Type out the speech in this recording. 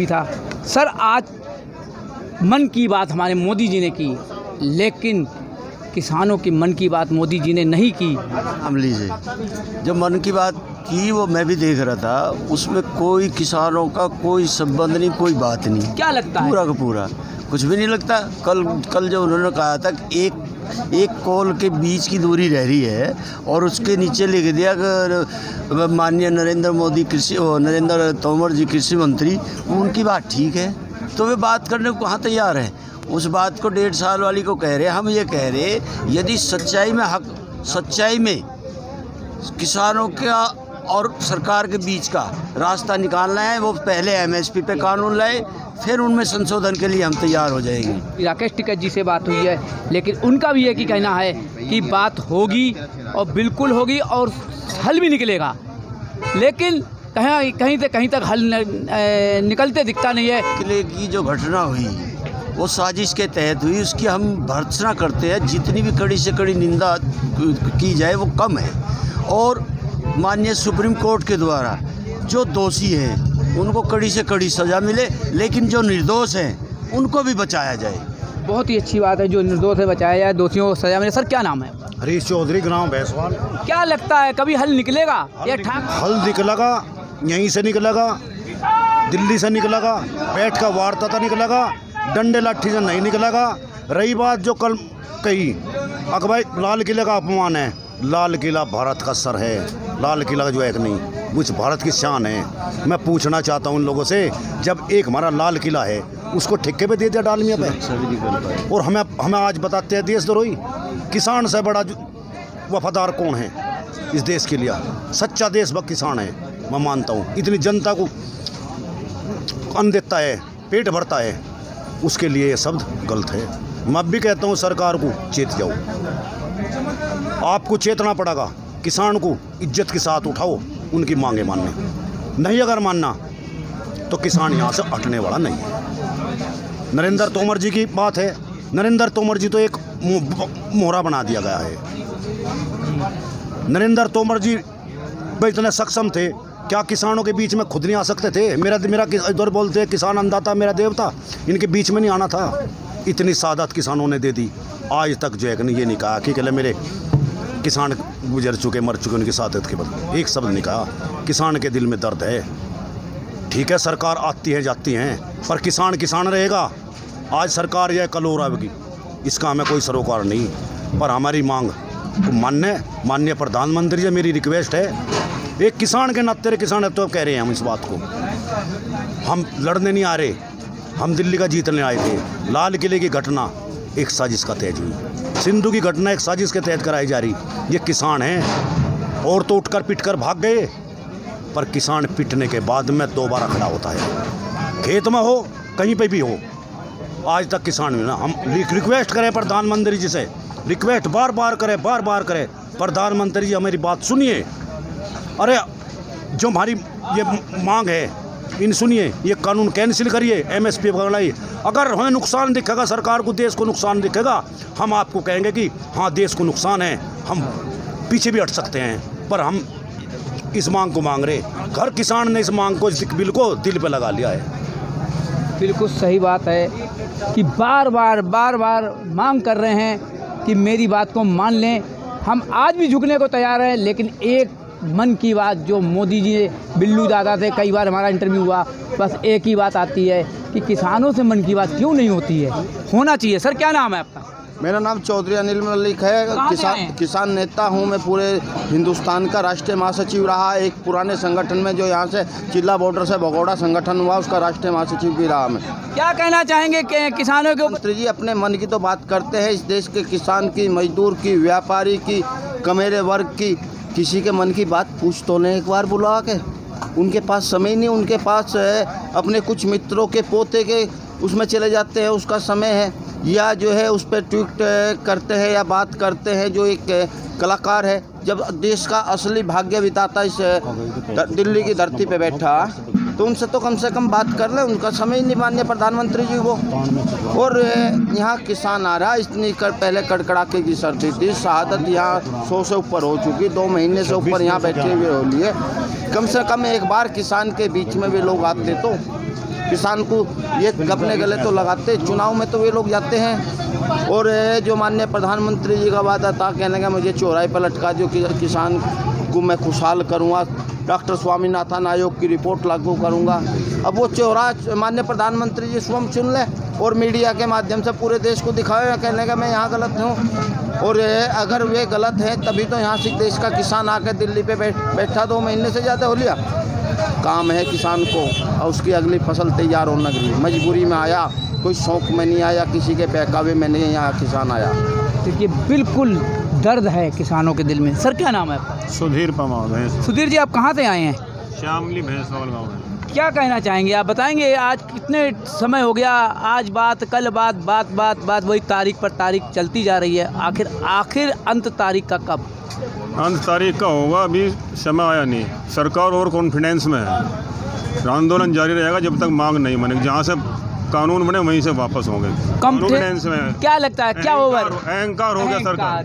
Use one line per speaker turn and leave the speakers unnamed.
भी था। सर, आज मन की बात हमारे मोदी जी ने की, लेकिन किसानों की मन की बात मोदी जी ने नहीं की।
अमली से जब मन की बात की वो मैं भी देख रहा था, उसमें कोई किसानों का कोई संबंध नहीं, कोई बात नहीं।
क्या लगता है?
पूरा का पूरा कुछ भी नहीं लगता। कल जो उन्होंने कहा था कि एक कॉल के बीच की दूरी रह रही है और उसके नीचे लिख दिया कि माननीय नरेंद्र तोमर जी कृषि मंत्री, उनकी बात ठीक है तो वे बात करने को कहाँ तैयार है। उस बात को 1.5 साल वाली को कह रहे, हम ये कह रहे यदि सच्चाई में किसानों का और सरकार के बीच का रास्ता निकालना है, वो पहले एमएसपी पे कानून लाए, फिर उनमें संशोधन के लिए हम तैयार हो जाएंगे।
राकेश टिकैत जी से बात हुई है, लेकिन उनका भी एक ही कहना है कि बात होगी और बिल्कुल होगी और हल भी निकलेगा, लेकिन कहीं से कहीं तक हल निकलते दिखता नहीं है।
किले की जो घटना हुई वो साजिश के तहत हुई, उसकी हम भर्त्सना करते हैं। जितनी भी कड़ी से कड़ी निंदा की जाए वो कम है, और माननीय सुप्रीम कोर्ट के द्वारा जो दोषी हैं उनको कड़ी से कड़ी सज़ा मिले, लेकिन जो निर्दोष हैं उनको भी बचाया जाए।
बहुत ही अच्छी बात है, जो निर्दोष है बचाया जाए, दोषियों को सज़ा मिले। सर, क्या नाम है?
हरीश चौधरी, ग्राम भैंसवाल।
क्या लगता है कभी हल निकलेगा या
हल निकलेगा? यहीं से निकलेगा, दिल्ली से निकलेगा, बैठ का वार्ता निकलेगा, डंडे लाठी से नहीं निकलेगा। रही बात जो कल कही अक भाई लाल किले का अपमान है, लाल किला भारत का सर है, लाल किला जो एक नहीं कुछ भारत की शान है। मैं पूछना चाहता हूँ उन लोगों से, जब एक हमारा लाल किला है उसको ठेके पे दे दिया डालमिया पे, और हमें आज बताते हैं देशद्रोही। किसान से बड़ा वफादार कौन है इस देश के लिए? सच्चा देशभक्त किसान है, मैं मानता हूँ। इतनी जनता को अन्न देता है, पेट भरता है, उसके लिए ये शब्द गलत है। मैं भी कहता हूँ सरकार को चेत जाओ, आपको चेतना पड़ेगा। किसान को इज्जत के साथ उठाओ, उनकी मांगे मानना, नहीं अगर मानना तो किसान यहाँ से हटने वाला नहीं है। नरेंद्र तोमर जी की बात है, नरेंद्र तोमर जी तो एक मोहरा बना दिया गया है। नरेंद्र तोमर जी भाई इतने सक्षम थे, क्या किसानों के बीच में खुद नहीं आ सकते थे? मेरा इधर बोलते हैं किसान अन्नदाता मेरा देवता, इनके बीच में नहीं आना था। इतनी सादत किसानों ने दे दी, आज तक जो है ये नहीं कहा कि कल मेरे किसान गुजर चुके मर चुके, उनकी सादत के बाद एक शब्द नहीं कहा। किसान के दिल में दर्द है। ठीक है, सरकार आती है जाती हैं, पर किसान किसान रहेगा। आज सरकार यह कल हो रहा है, इसका हमें कोई सरोकार नहीं, पर हमारी मांग को माननीय प्रधानमंत्री जी मेरी रिक्वेस्ट है, एक किसान के नाते किसान तो कह रहे हैं हम इस बात को, हम लड़ने नहीं आ रहे, हम दिल्ली का जीतने आए थे। लाल किले की घटना एक साजिश का तहत हुई, सिंधु की घटना एक साजिश के तहत कराई जा रही। ये किसान हैं, और तो उठकर पिटकर भाग गए, पर किसान पिटने के बाद में दोबारा खड़ा होता है, खेत में हो कहीं पे भी हो। आज तक किसान में ना हम रिक्वेस्ट करें प्रधानमंत्री जी से, रिक्वेस्ट बार बार करें प्रधानमंत्री जी हमारी बात सुनिए। अरे जो हमारी ये मांग है इन सुनिए, ये कानून कैंसिल करिए, एमएसपी बढ़ाइए। अगर हमें नुकसान दिखेगा, सरकार को देश को नुकसान दिखेगा, हम आपको कहेंगे कि हाँ देश को नुकसान है, हम पीछे भी हट सकते हैं, पर हम इस मांग को मांग रहे। हर किसान ने इस मांग को, इस बिल को दिल पे लगा लिया है।
बिल्कुल सही बात है कि बार बार मांग कर रहे हैं कि मेरी बात को मान लें। हम आज भी झुकने को तैयार हैं, लेकिन एक मन की बात जो मोदी जी बिल्लू दादा से कई बार हमारा इंटरव्यू हुआ, बस एक ही बात आती है कि किसानों से मन की बात क्यों नहीं होती है, होना चाहिए। सर, क्या नाम है आपका?
मेरा नाम चौधरी अनिल मलिक है। किसान नेता हूं मैं, पूरे हिंदुस्तान का राष्ट्रीय महासचिव रहा। एक पुराने संगठन में जो यहाँ से चिल्ला बॉर्डर से भगोड़ा संगठन हुआ, उसका राष्ट्रीय महासचिव भी रहा मैं।
क्या कहना चाहेंगे कि किसानों के?
मंत्री जी अपने मन की तो बात करते हैं, इस देश के किसान की, मजदूर की, व्यापारी की, कमेरे वर्ग की, किसी के मन की बात पूछ तो लें एक बार बुला के। उनके पास समय नहीं, उनके पास अपने कुछ मित्रों के पोते के उसमें चले जाते हैं, उसका समय है, या जो है उस पर ट्वीट करते हैं या बात करते हैं। जो एक कलाकार है, जब देश का असली भाग्य विधाता इस दिल्ली की धरती पे बैठा, तो उनसे तो कम से कम बात कर ले, उनका समय नहीं मान्य प्रधानमंत्री जी वो। और यहाँ किसान आ रहा, इतनी पहले कड़कड़ाके की सर्दी थी, शहादत यहाँ 100 से ऊपर हो चुकी, 2 महीने से ऊपर यहाँ बैठे हुए हो लिए। कम से कम एक बार किसान के बीच में भी लोग आते तो किसान को ये गपने गले तो लगाते, चुनाव में तो वे लोग जाते हैं। और जो माननीय प्रधानमंत्री जी का वादा था, कहने का मुझे चौराहे पर लटका दो कि किसान को मैं खुशहाल करूँगा, डॉक्टर स्वामीनाथन आयोग की रिपोर्ट लागू करूँगा। अब वो चौराहा माननीय प्रधानमंत्री जी स्वयं चुन ले और मीडिया के माध्यम से पूरे देश को दिखाए, कहने का मैं यहाँ गलत हूँ। और अगर वे गलत हैं तभी तो यहाँ से देश का किसान आकर दिल्ली पे बैठा 2 महीने से ज़्यादा हो लिया। काम है किसान को और उसकी अगली फसल तैयार होना चाहिए। मजबूरी में आया, कोई शौक में नहीं आया, किसी के बहकावे में नहीं यहाँ किसान आया।
देखिए बिल्कुल दर्द है किसानों के दिल में। सर क्या नाम है आपका?
सुधीर पमार।
सुधीर जी, आप कहाँ से आए हैं?
श्यामली भैंसवाल गाँव में।
क्या कहना चाहेंगे, आप बताएंगे? आज कितने समय हो गया, आज बात कल बात बात बात बात वही तारीख पर तारीख चलती जा रही है। आखिर अंत तारीख का कब?
अंत तारीख का होगा, अभी समय आया नहीं। सरकार और कॉन्फिडेंस में है, आंदोलन जारी रहेगा जब तक मांग नहीं बनेगी। जहाँ से कानून बने वहीं से वापस होंगे।
कम
कॉन्फिडेंस में
क्या लगता है क्या होगा?
अहंकार हो गया सरकार।